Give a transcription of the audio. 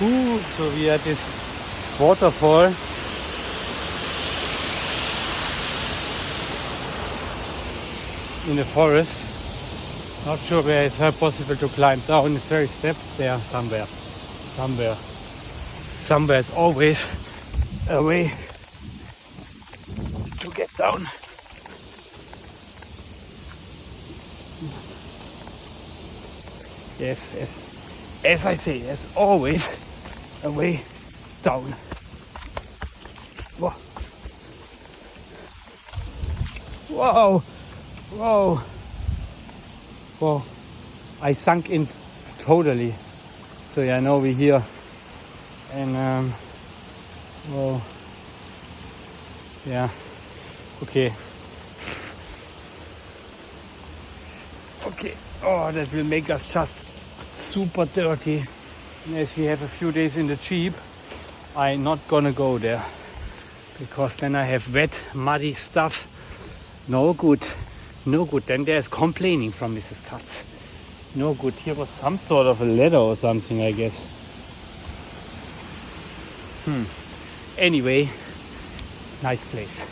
Ooh, so we are at this waterfall. In the forest. Not sure where it's possible to climb down. It's very steps there somewhere. Somewhere is always a way to get down. Yes, as I say, there's always a way down. Whoa. Whoa. Whoa. Whoa. I sunk in totally. So yeah, now we're here. And whoa. Yeah. Okay. Okay. Oh, that will make us just super dirty. And as we have a few days in the Jeep, I'm not gonna go there. Because then I have wet, muddy stuff. No good. No good. Then there's complaining from Mrs. Katz. No good. Here was some sort of a ladder or something, I guess. Anyway, nice place.